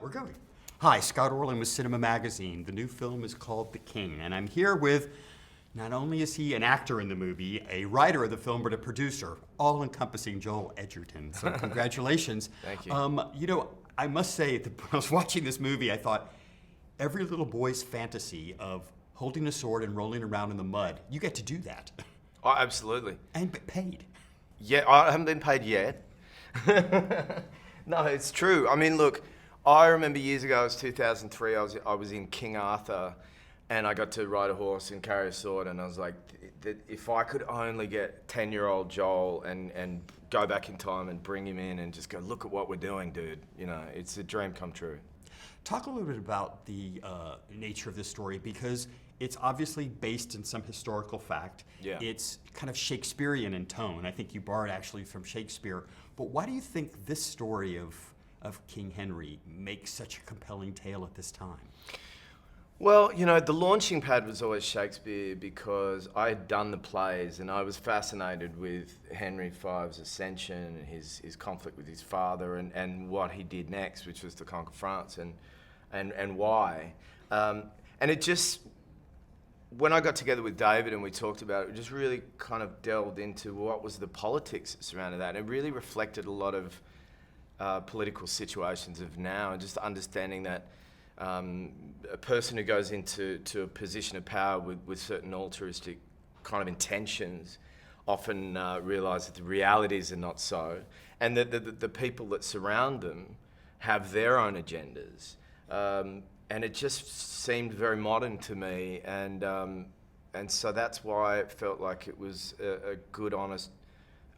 we're going. Hi, Scott Orlin with CINEMA-Magazin. The new film is called The King, and I'm here with, not only is he an actor in the movie, a writer of the film, but a producer, all-encompassing Joel Edgerton. So congratulations. Thank you. You know, I must say, when I was watching this movie, I thought, every little boy's fantasy of holding a sword and rolling around in the mud, you get to do that. Oh, absolutely. And paid. Yeah, I haven't been paid yet. No, it's true. I mean, look, I remember years ago, it was 2003, I was in King Arthur, and I got to ride a horse and carry a sword, and I was like, if I could only get 10-year-old Joel and go back in time and bring him in and just go, look at what we're doing, dude. You know, it's a dream come true. Talk a little bit about the nature of this story, because it's obviously based in some historical fact. Yeah. It's kind of Shakespearean in tone. I think you borrowed actually from Shakespeare. But why do you think this story of King Henry makes such a compelling tale at this time? Well, you know, the launching pad was always Shakespeare because I had done the plays and I was fascinated with Henry V's ascension and his conflict with his father and what he did next, which was to conquer France and why. And it just, when I got together with David and we talked about it, we just really kind of delved into what was the politics that surrounded that. And it really reflected a lot of political situations of now, and just understanding that a person who goes into a position of power with certain altruistic kind of intentions often realise that the realities are not so, and that the people that surround them have their own agendas. And it just seemed very modern to me, and so that's why it felt like it was a good, honest,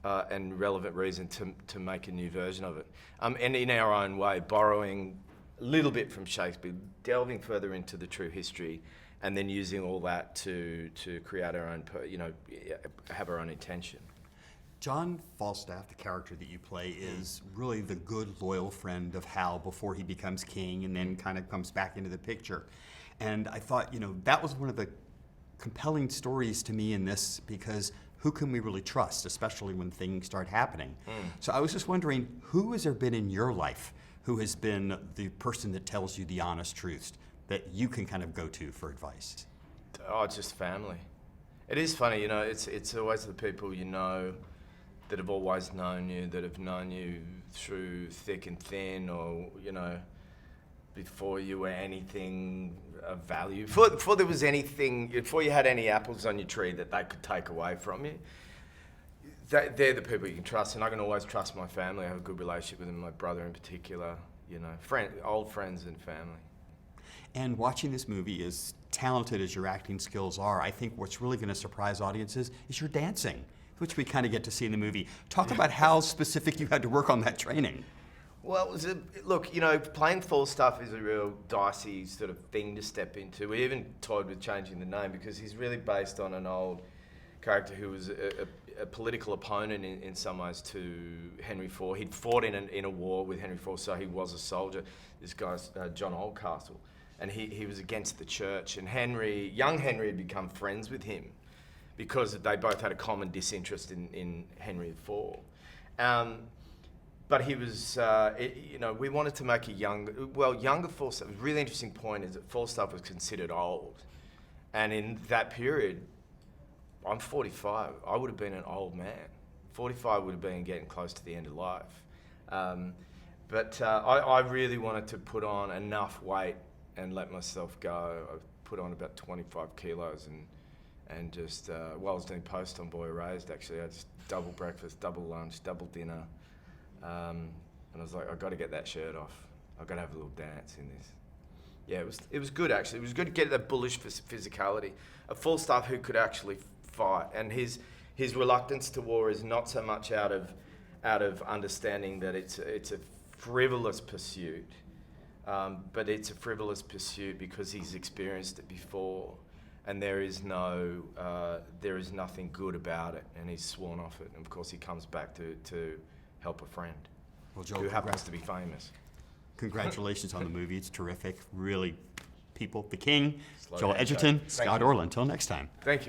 and relevant reason to make a new version of it. And in our own way, borrowing a little bit from Shakespeare, delving further into the true history, and then using all that to create our own, have our own intention. John Falstaff, the character that you play, is really the good, loyal friend of Hal before he becomes king and then kind of comes back into the picture. And I thought, you know, that was one of the compelling stories to me in this, because who can we really trust, especially when things start happening? So I was just wondering, who has there been in your life who has been the person that tells you the honest truth that you can kind of go to for advice? Oh, it's just family. It is funny, you know, it's always the people you know that have always known you, that have known you through thick and thin, or, you know, before you were anything of value, before there was anything, before you had any apples on your tree that they could take away from you. They're the people you can trust, and I can always trust my family. I have a good relationship with them, my brother in particular, you know, old friends and family. And watching this movie, as talented as your acting skills are, I think what's really going to surprise audiences is your dancing, which we kind of get to see in the movie. Talk about how specific you had to work on that training. Well, look, you know, playing Falstaff is a real dicey sort of thing to step into. We even toyed with changing the name because he's really based on an old character who was a political opponent in some ways to Henry IV. He'd fought in a war with Henry IV, so he was a soldier. This guy's John Oldcastle, and he was against the church. And young Henry had become friends with him because they both had a common disinterest in Henry IV. But he was, you know, we wanted to make younger Falstaff. A really interesting point is that Falstaff was considered old. And in that period, I'm 45, I would have been an old man. 45 would have been getting close to the end of life. But I really wanted to put on enough weight and let myself go. I put on about 25 kilos and just, while I was doing post on Boy Erased, actually, I just double breakfast, double lunch, double dinner. And I was like, I've got to get that shirt off. I've got to have a little dance in this. Yeah, it was good actually. It was good to get that bullish physicality. A Falstaff who could actually fight, and his reluctance to war is not so much out of understanding that it's a frivolous pursuit, but it's a frivolous pursuit because he's experienced it before, and there is nothing good about it, and he's sworn off it. And of course, he comes back to help a friend who happens to be famous. Congratulations on the movie. It's terrific. Really, people. The King, Slow Joel down, Edgerton, Joe. Scott Orlin. Until next time. Thank you.